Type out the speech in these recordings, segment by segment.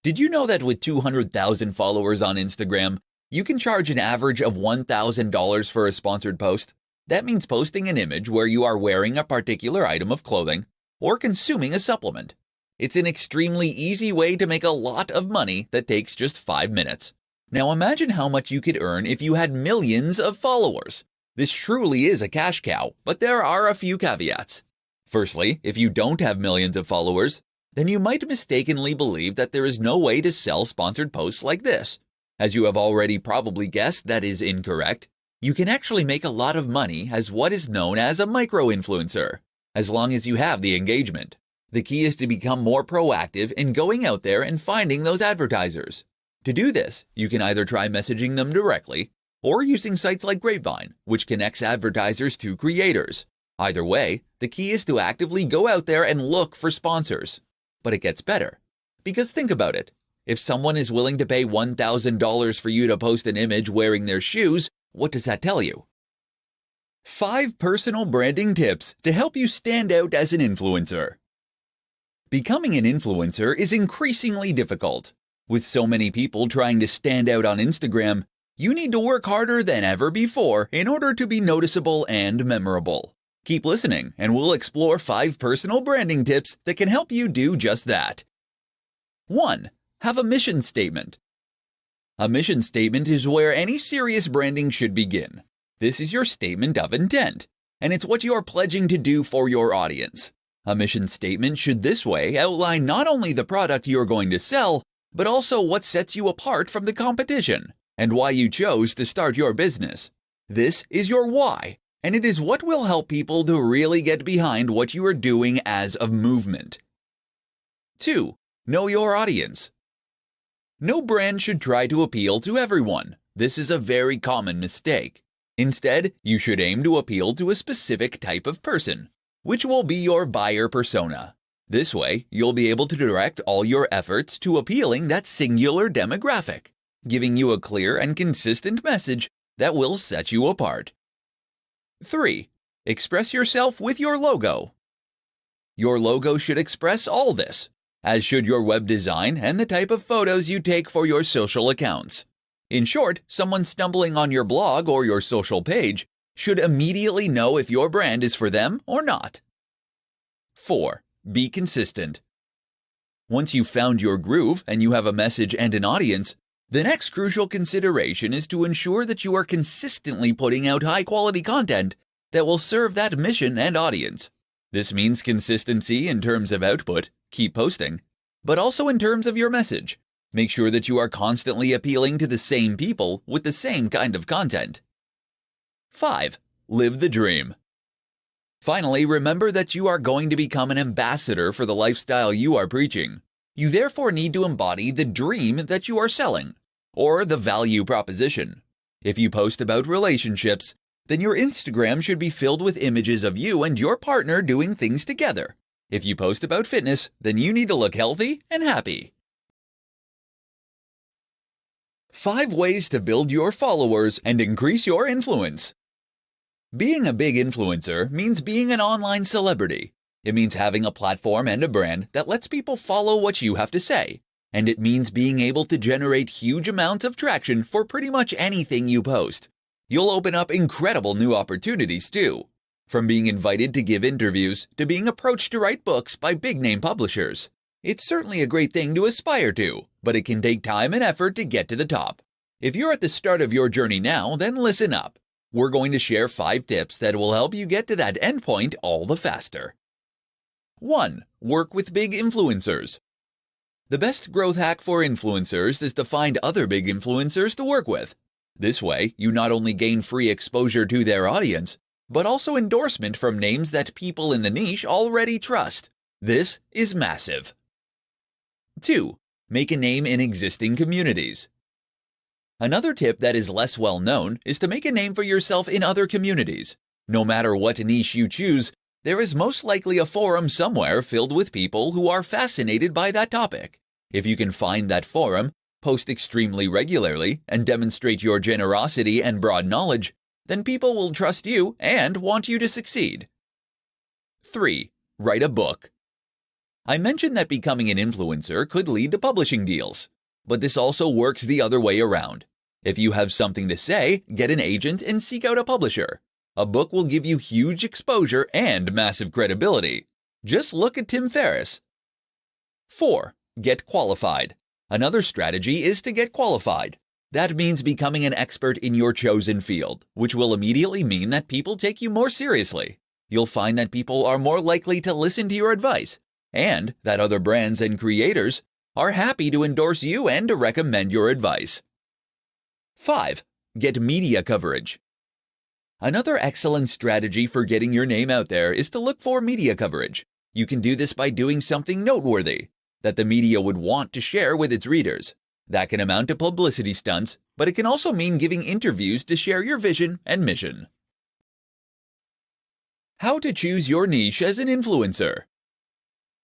Did you know that with 200,000 followers on Instagram, you can charge an average of $1,000 for a sponsored post? That means posting an image where you are wearing a particular item of clothing or consuming a supplement. It's an extremely easy way to make a lot of money that takes just 5 minutes. Now imagine how much you could earn if you had millions of followers. This truly is a cash cow, but there are a few caveats. Firstly, if you don't have millions of followers, then you might mistakenly believe that there is no way to sell sponsored posts like this. As you have already probably guessed, that is incorrect. You can actually make a lot of money as what is known as a micro-influencer, as long as you have the engagement. The key is to become more proactive in going out there and finding those advertisers. To do this, you can either try messaging them directly or using sites like Grapevine, which connects advertisers to creators. Either way, the key is to actively go out there and look for sponsors. But it gets better. Because think about it. If someone is willing to pay $1,000 for you to post an image wearing their shoes, what does that tell you? 5 personal branding tips to help you stand out as an influencer. Becoming an influencer is increasingly difficult. With so many people trying to stand out on Instagram, you need to work harder than ever before in order to be noticeable and memorable. Keep listening, and we'll explore 5 personal branding tips that can help you do just that. 1. Have a mission statement. A mission statement is where any serious branding should begin. This is your statement of intent, and it's what you are pledging to do for your audience. A mission statement should this way outline not only the product you're going to sell, but also what sets you apart from the competition, and why you chose to start your business. This is your why, and it is what will help people to really get behind what you are doing as a movement. 2. Know your audience. No brand should try to appeal to everyone. This is a very common mistake. Instead, you should aim to appeal to a specific type of person, which will be your buyer persona. This way, you'll be able to direct all your efforts to appealing that singular demographic, giving you a clear and consistent message that will set you apart. 3. Express yourself with your logo. Your logo should express all this, as should your web design and the type of photos you take for your social accounts. In short, someone stumbling on your blog or your social page should immediately know if your brand is for them or not. 4. Be consistent. Once you've found your groove and you have a message and an audience, the next crucial consideration is to ensure that you are consistently putting out high-quality content that will serve that mission and audience. This means consistency in terms of output, keep posting, but also in terms of your message. Make sure that you are constantly appealing to the same people with the same kind of content. 5. Live the dream. Finally, remember that you are going to become an ambassador for the lifestyle you are preaching. You therefore need to embody the dream that you are selling, or the value proposition. If you post about relationships, then your Instagram should be filled with images of you and your partner doing things together. If you post about fitness, then you need to look healthy and happy. 5 ways to build your followers and increase your influence. Being a big influencer means being an online celebrity. It means having a platform and a brand that lets people follow what you have to say. And it means being able to generate huge amounts of traction for pretty much anything you post. You'll open up incredible new opportunities too. From being invited to give interviews to being approached to write books by big-name publishers. It's certainly a great thing to aspire to, but it can take time and effort to get to the top. If you're at the start of your journey now, then listen up. We're going to share 5 tips that will help you get to that endpoint all the faster. 1. Work with big influencers. The best growth hack for influencers is to find other big influencers to work with. This way, you not only gain free exposure to their audience, but also endorsement from names that people in the niche already trust. This is massive. 2. Make a name in existing communities. Another tip that is less well known is to make a name for yourself in other communities. No matter what niche you choose, there is most likely a forum somewhere filled with people who are fascinated by that topic. If you can find that forum, post extremely regularly, and demonstrate your generosity and broad knowledge, then people will trust you and want you to succeed. 3. Write a book. I mentioned that becoming an influencer could lead to publishing deals. But this also works the other way around. If you have something to say, get an agent and seek out a publisher. A book will give you huge exposure and massive credibility. Just look at Tim Ferriss. 4. Get qualified. Another strategy is to get qualified. That means becoming an expert in your chosen field, which will immediately mean that people take you more seriously. You'll find that people are more likely to listen to your advice, and that other brands and creators are happy to endorse you and to recommend your advice. 5. Get media coverage. Another excellent strategy for getting your name out there is to look for media coverage. You can do this by doing something noteworthy that the media would want to share with its readers. That can amount to publicity stunts, but it can also mean giving interviews to share your vision and mission. How to choose your niche as an influencer.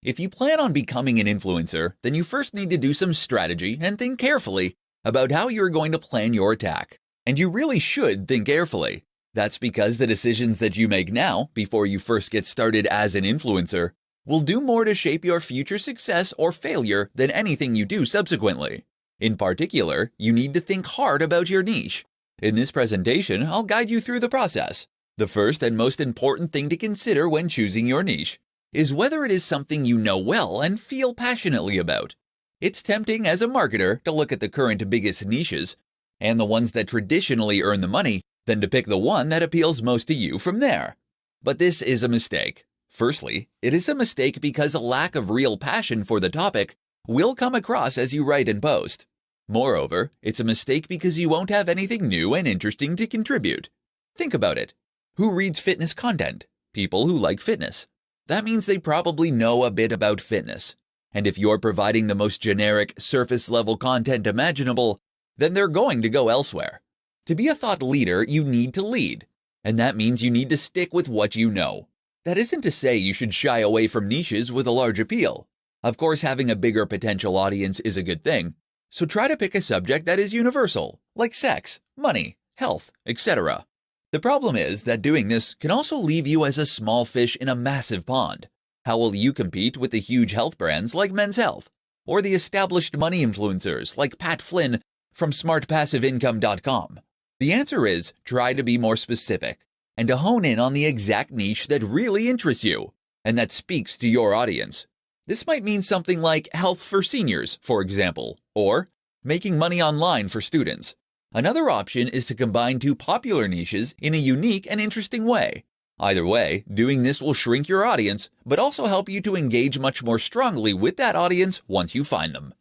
If you plan on becoming an influencer, then you first need to do some strategy and think carefully about how you're going to plan your attack. And you really should think carefully. That's because the decisions that you make now, before you first get started as an influencer, will do more to shape your future success or failure than anything you do subsequently. In particular, you need to think hard about your niche. In this presentation, I'll guide you through the process. The first and most important thing to consider when choosing your niche is whether it is something you know well and feel passionately about. It's tempting as a marketer to look at the current biggest niches and the ones that traditionally earn the money, then to pick the one that appeals most to you from there. But this is a mistake. Firstly, it is a mistake because a lack of real passion for the topic will come across as you write and post. Moreover, it's a mistake because you won't have anything new and interesting to contribute. Think about it. Who reads fitness content? People who like fitness. That means they probably know a bit about fitness. And if you're providing the most generic, surface-level content imaginable, then they're going to go elsewhere. To be a thought leader, you need to lead. And that means you need to stick with what you know. That isn't to say you should shy away from niches with a large appeal. Of course, having a bigger potential audience is a good thing. So try to pick a subject that is universal, like sex, money, health, etc. The problem is that doing this can also leave you as a small fish in a massive pond. How will you compete with the huge health brands like Men's Health, or the established money influencers like Pat Flynn from smartpassiveincome.com? The answer is try to be more specific and to hone in on the exact niche that really interests you and that speaks to your audience. This might mean something like health for seniors, for example, or making money online for students. Another option is to combine two popular niches in a unique and interesting way. Either way, doing this will shrink your audience, but also help you to engage much more strongly with that audience once you find them.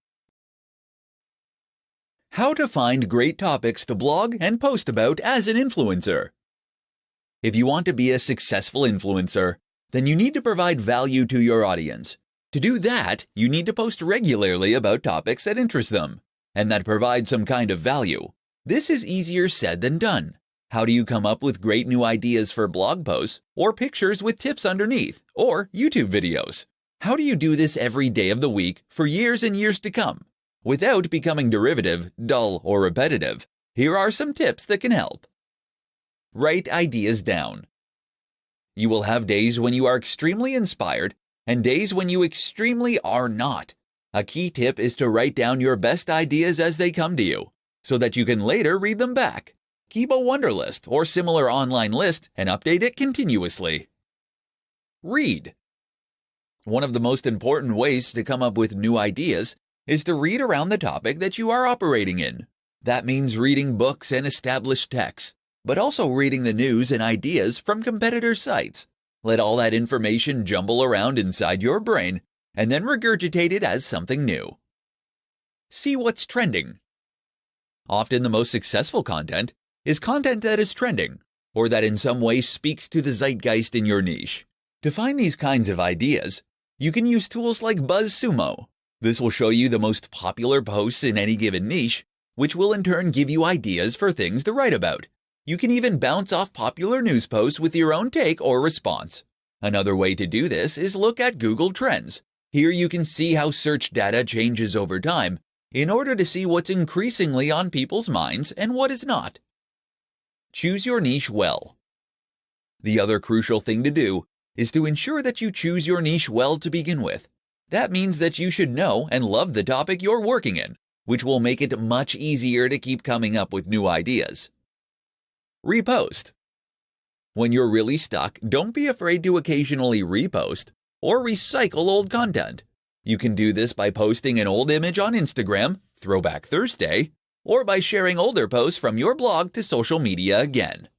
How to find great topics to blog and post about as an influencer. If you want to be a successful influencer, then you need to provide value to your audience. To do that, you need to post regularly about topics that interest them and that provide some kind of value. This is easier said than done. How do you come up with great new ideas for blog posts or pictures with tips underneath or YouTube videos? How do you do this every day of the week for years and years to come without becoming derivative, dull, or repetitive? Here are some tips that can help. Write ideas down. You will have days when you are extremely inspired and days when you extremely are not. A key tip is to write down your best ideas as they come to you, so that you can later read them back. Keep a Wunderlist or similar online list and update it continuously. Read. One of the most important ways to come up with new ideas is to read around the topic that you are operating in. That means reading books and established texts, but also reading the news and ideas from competitor sites. Let all that information jumble around inside your brain and then regurgitate it as something new. See what's trending. Often the most successful content is content that is trending, or that in some way speaks to the zeitgeist in your niche. To find these kinds of ideas, you can use tools like BuzzSumo. This will show you the most popular posts in any given niche, which will in turn give you ideas for things to write about. You can even bounce off popular news posts with your own take or response. Another way to do this is look at Google Trends. Here you can see how search data changes over time in order to see what's increasingly on people's minds and what is not. Choose your niche well. The other crucial thing to do is to ensure that you choose your niche well to begin with. That means that you should know and love the topic you're working in, which will make it much easier to keep coming up with new ideas. Repost. When you're really stuck, don't be afraid to occasionally repost or recycle old content. You can do this by posting an old image on Instagram, Throwback Thursday, or by sharing older posts from your blog to social media again.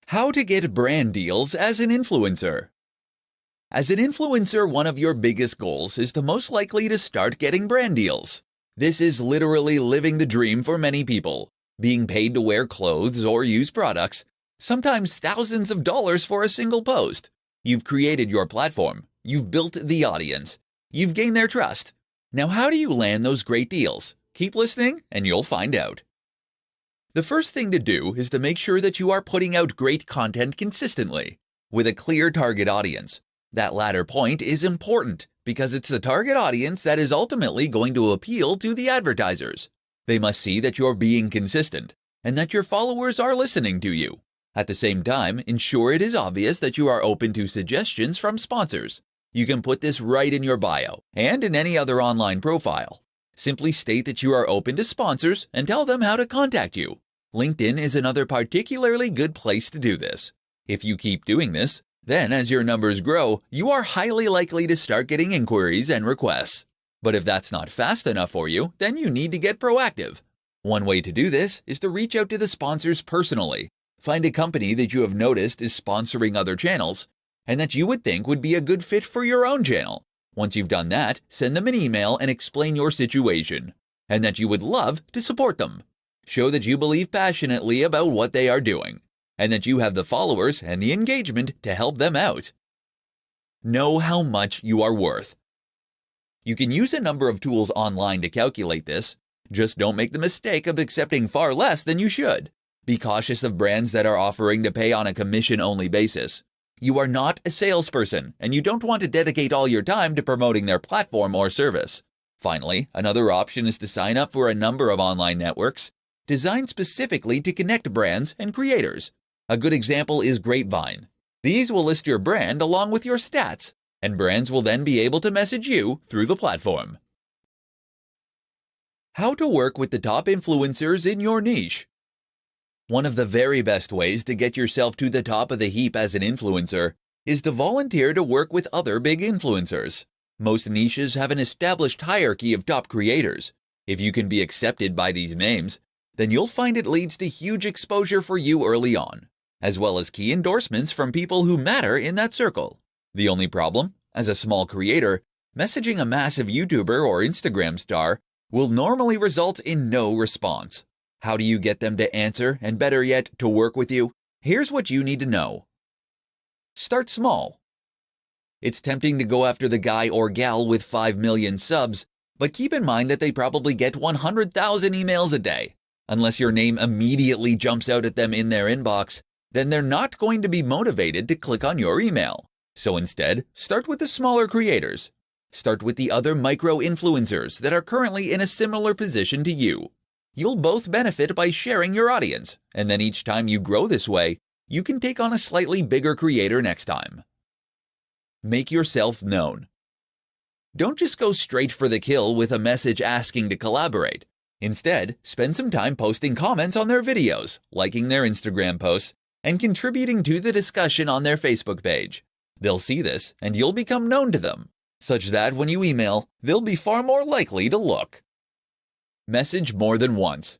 How to get brand deals as an influencer. As an influencer, one of your biggest goals is the most likely to start getting brand deals. This is literally living the dream for many people, being paid to wear clothes or use products, sometimes thousands of dollars for a single post. You've created your platform, you've built the audience, you've gained their trust. Now, how do you land those great deals? Keep listening and you'll find out. The first thing to do is to make sure that you are putting out great content consistently, with a clear target audience. That latter point is important because it's the target audience that is ultimately going to appeal to the advertisers. They must see that you're being consistent and that your followers are listening to you. At the same time, ensure it is obvious that you are open to suggestions from sponsors. You can put this right in your bio and in any other online profile. Simply state that you are open to sponsors and tell them how to contact you. LinkedIn is another particularly good place to do this. If you keep doing this, then as your numbers grow, you are highly likely to start getting inquiries and requests. But if that's not fast enough for you, then you need to get proactive. One way to do this is to reach out to the sponsors personally. Find a company that you have noticed is sponsoring other channels and that you would think would be a good fit for your own channel. Once you've done that, send them an email and explain your situation and that you would love to support them. Show that you believe passionately about what they are doing and that you have the followers and the engagement to help them out. Know how much you are worth. You can use a number of tools online to calculate this. Just don't make the mistake of accepting far less than you should. Be cautious of brands that are offering to pay on a commission-only basis. You are not a salesperson, and you don't want to dedicate all your time to promoting their platform or service. Finally, another option is to sign up for a number of online networks designed specifically to connect brands and creators. A good example is Grapevine. These will list your brand along with your stats, and brands will then be able to message you through the platform. How to work with the top influencers in your niche. One of the very best ways to get yourself to the top of the heap as an influencer is to volunteer to work with other big influencers. Most niches have an established hierarchy of top creators. If you can be accepted by these names, then you'll find it leads to huge exposure for you early on, as well as key endorsements from people who matter in that circle. The only problem, as a small creator, messaging a massive YouTuber or Instagram star will normally result in no response. How do you get them to answer and, better yet, to work with you? Here's what you need to know. Start small. It's tempting to go after the guy or gal with 5 million subs, but keep in mind that they probably get 100,000 emails a day. Unless your name immediately jumps out at them in their inbox, then they're not going to be motivated to click on your email. So instead, start with the smaller creators. Start with the other micro-influencers that are currently in a similar position to you. You'll both benefit by sharing your audience, and then each time you grow this way, you can take on a slightly bigger creator next time. Make yourself known. Don't just go straight for the kill with a message asking to collaborate. Instead, spend some time posting comments on their videos, liking their Instagram posts, and contributing to the discussion on their Facebook page. They'll see this, and you'll become known to them, such that when you email, they'll be far more likely to look. Message more than once.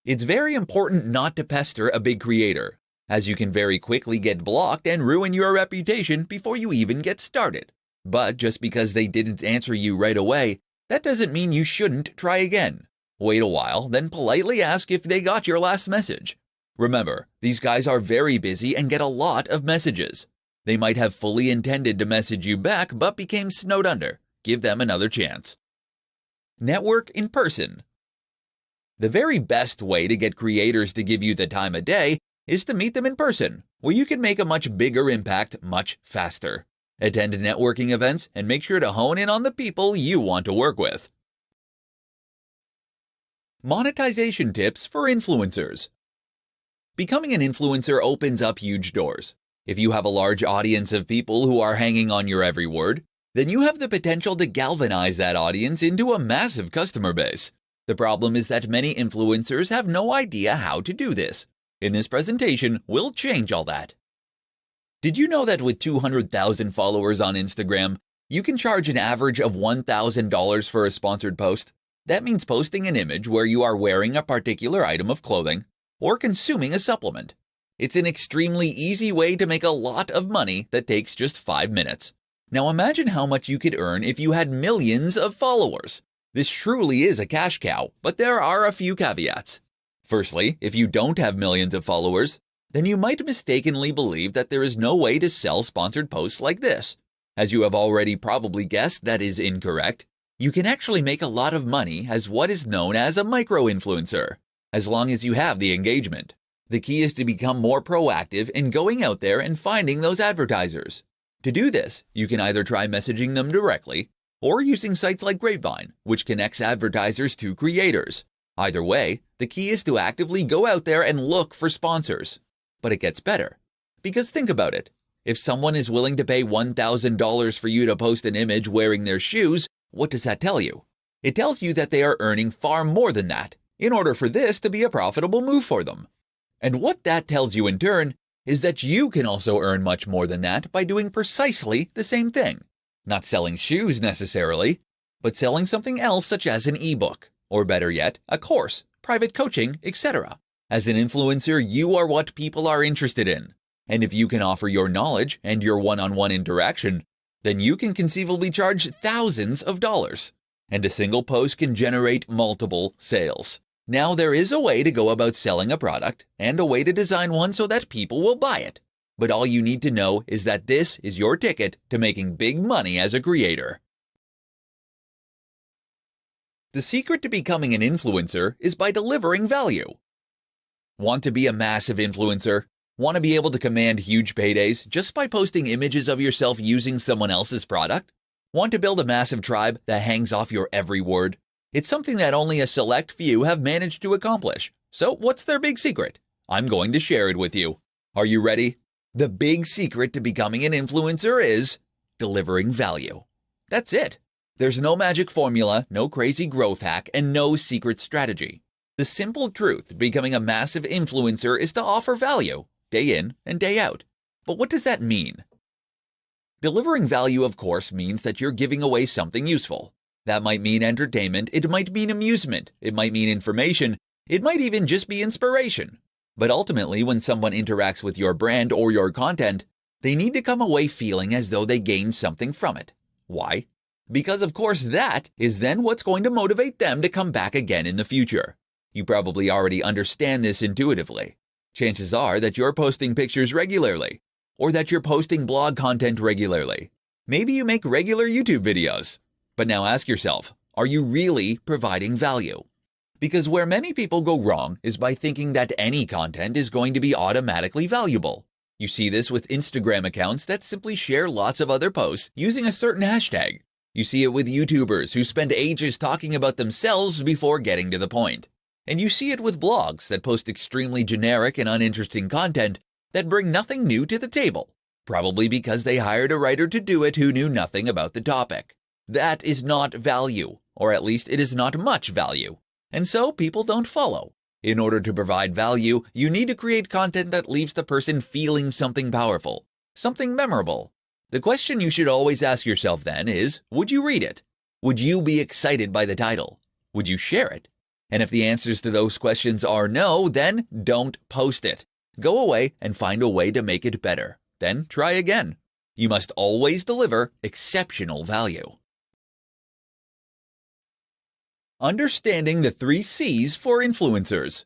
It's very important not to pester a big creator, as you can very quickly get blocked and ruin your reputation before you even get started. But just because they didn't answer you right away, that doesn't mean you shouldn't try again. Wait a while, then politely ask if they got your last message. Remember, these guys are very busy and get a lot of messages. They might have fully intended to message you back but became snowed under. Give them another chance. Network in person. The very best way to get creators to give you the time of day is to meet them in person, where you can make a much bigger impact much faster. Attend networking events and make sure to hone in on the people you want to work with. Monetization tips for influencers. Becoming an influencer opens up huge doors. If you have a large audience of people who are hanging on your every word, then you have the potential to galvanize that audience into a massive customer base. The problem is that many influencers have no idea how to do this. In this presentation, we'll change all that. Did you know that with 200,000 followers on Instagram, you can charge an average of $1,000 for a sponsored post? That means posting an image where you are wearing a particular item of clothing or consuming a supplement. It's an extremely easy way to make a lot of money that takes just 5 minutes. Now imagine how much you could earn if you had millions of followers. This truly is a cash cow, but there are a few caveats. Firstly, if you don't have millions of followers, then you might mistakenly believe that there is no way to sell sponsored posts like this. As you have already probably guessed, that is incorrect. You can actually make a lot of money as what is known as a micro-influencer, as long as you have the engagement. The key is to become more proactive in going out there and finding those advertisers. To do this, you can either try messaging them directly or using sites like Grapevine, which connects advertisers to creators. Either way, the key is to actively go out there and look for sponsors. But it gets better. Because think about it. If someone is willing to pay $1,000 for you to post an image wearing their shoes, what does that tell you? It tells you that they are earning far more than that, in order for this to be a profitable move for them. And what that tells you in turn is that you can also earn much more than that by doing precisely the same thing. Not selling shoes necessarily, but selling something else such as an ebook, or better yet, a course, private coaching, etc. As an influencer, you are what people are interested in. And if you can offer your knowledge and your one-on-one interaction, then you can conceivably charge thousands of dollars. And a single post can generate multiple sales. Now there is a way to go about selling a product and a way to design one so that people will buy it. But all you need to know is that this is your ticket to making big money as a creator. The secret to becoming an influencer is by delivering value. Want to be a massive influencer? Want to be able to command huge paydays just by posting images of yourself using someone else's product? Want to build a massive tribe that hangs off your every word? It's something that only a select few have managed to accomplish. So what's their big secret? I'm going to share it with you. Are you ready? The big secret to becoming an influencer is delivering value. That's it. There's no magic formula, no crazy growth hack, and no secret strategy. The simple truth becoming a massive influencer is to offer value, day in and day out. But what does that mean? Delivering value, of course, means that you're giving away something useful. That might mean entertainment, it might mean amusement, it might mean information, it might even just be inspiration. But ultimately, when someone interacts with your brand or your content, they need to come away feeling as though they gained something from it. Why? Because of course that is then what's going to motivate them to come back again in the future. You probably already understand this intuitively. Chances are that you're posting pictures regularly, or that you're posting blog content regularly. Maybe you make regular YouTube videos. But now ask yourself, are you really providing value? Because where many people go wrong is by thinking that any content is going to be automatically valuable. You see this with Instagram accounts that simply share lots of other posts using a certain hashtag. You see it with YouTubers who spend ages talking about themselves before getting to the point. And you see it with blogs that post extremely generic and uninteresting content that bring nothing new to the table, probably because they hired a writer to do it who knew nothing about the topic. That is not value, or at least it is not much value. And so people don't follow. In order to provide value, you need to create content that leaves the person feeling something powerful, something memorable. The question you should always ask yourself then is, would you read it? Would you be excited by the title? Would you share it? And if the answers to those questions are no, then don't post it. Go away and find a way to make it better. Then try again. You must always deliver exceptional value. Understanding the 3 C's for influencers.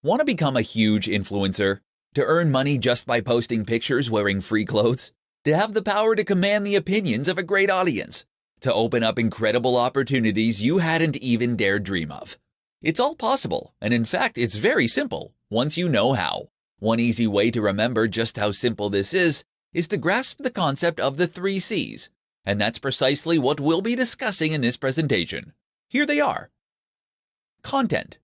Want to become a huge influencer? To earn money just by posting pictures wearing free clothes? To have the power to command the opinions of a great audience? To open up incredible opportunities you hadn't even dared dream of? It's all possible, and in fact, it's very simple, once you know how. One easy way to remember just how simple this is to grasp the concept of the 3 C's, and that's precisely what we'll be discussing in this presentation. Here they are. Content.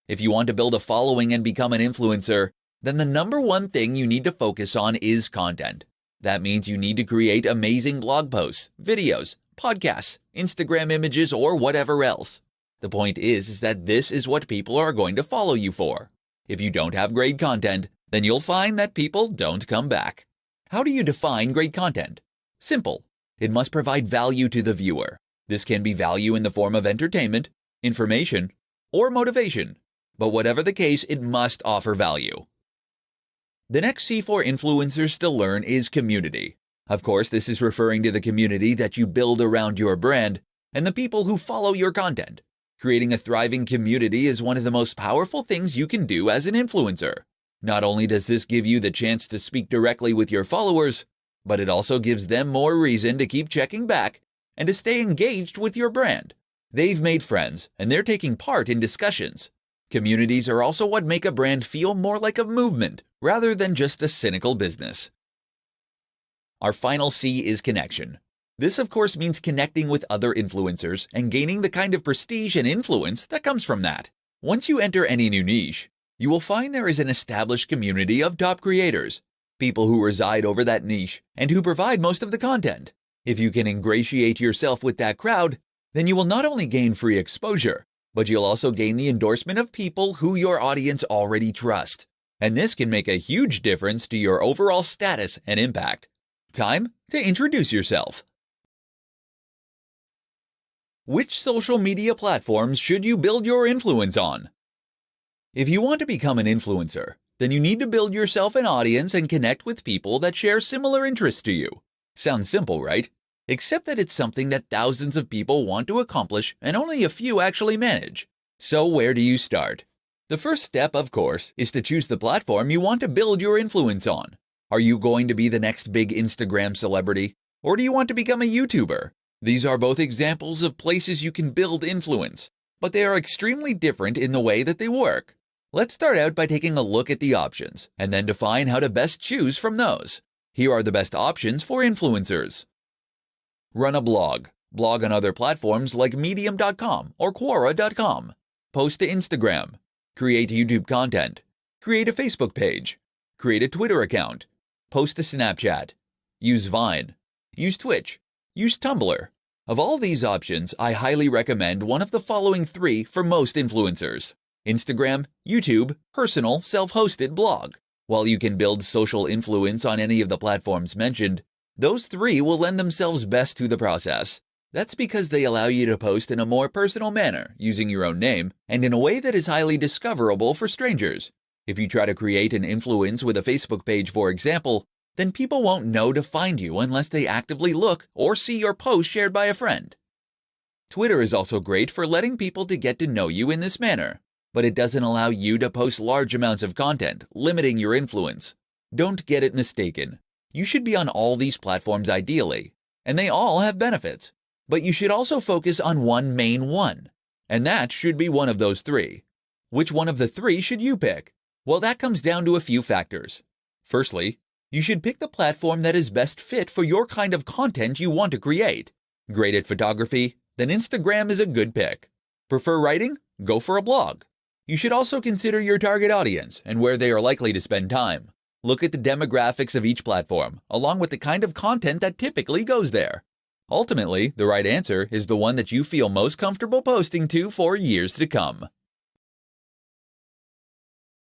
If you want to build a following and become an influencer, then the number one thing you need to focus on is content. That means you need to create amazing blog posts, videos, podcasts, Instagram images, or whatever else. The point is that this is what people are going to follow you for. If you don't have great content, then you'll find that people don't come back. How do you define great content? Simple. It must provide value to the viewer. This can be value in the form of entertainment, information, or motivation. But whatever the case, it must offer value. The next C for influencers to learn is community. Of course, this is referring to the community that you build around your brand and the people who follow your content. Creating a thriving community is one of the most powerful things you can do as an influencer. Not only does this give you the chance to speak directly with your followers, but it also gives them more reason to keep checking back and to stay engaged with your brand. They've made friends and they're taking part in discussions. Communities are also what make a brand feel more like a movement rather than just a cynical business. Our final C is connection. This, of course, means connecting with other influencers and gaining the kind of prestige and influence that comes from that. Once you enter any new niche, you will find there is an established community of top creators, people who reside over that niche and who provide most of the content. If you can ingratiate yourself with that crowd, then you will not only gain free exposure, but you'll also gain the endorsement of people who your audience already trust. And this can make a huge difference to your overall status and impact. Time to introduce yourself. Which social media platforms should you build your influence on? If you want to become an influencer, then you need to build yourself an audience and connect with people that share similar interests to you. Sounds simple, right? Except that it's something that thousands of people want to accomplish and only a few actually manage. So where do you start? The first step, of course, is to choose the platform you want to build your influence on. Are you going to be the next big Instagram celebrity? Or do you want to become a YouTuber? These are both examples of places you can build influence, but they are extremely different in the way that they work. Let's start out by taking a look at the options, and then define how to best choose from those. Here are the best options for influencers. Run a blog. Blog on other platforms like medium.com or quora.com. Post to Instagram. Create YouTube content. Create a Facebook page. Create a Twitter account. Post to Snapchat. Use Vine. Use Twitch. Use Tumblr. Of all these options, I highly recommend one of the following 3 for most influencers: Instagram, YouTube, personal, self-hosted blog. While you can build social influence on any of the platforms mentioned, those 3 will lend themselves best to the process. That's because they allow you to post in a more personal manner, using your own name, and in a way that is highly discoverable for strangers. If you try to create an influence with a Facebook page, for example, then people won't know to find you unless they actively look or see your post shared by a friend. Twitter is also great for letting people to get to know you in this manner, but it doesn't allow you to post large amounts of content, limiting your influence. Don't get it mistaken. You should be on all these platforms ideally, and they all have benefits. But you should also focus on one main one, and that should be one of those 3. Which one of the 3 should you pick? Well, that comes down to a few factors. Firstly, you should pick the platform that is best fit for your kind of content you want to create. Great at photography? Then Instagram is a good pick. Prefer writing? Go for a blog. You should also consider your target audience and where they are likely to spend time. Look at the demographics of each platform, along with the kind of content that typically goes there. Ultimately, the right answer is the one that you feel most comfortable posting to for years to come.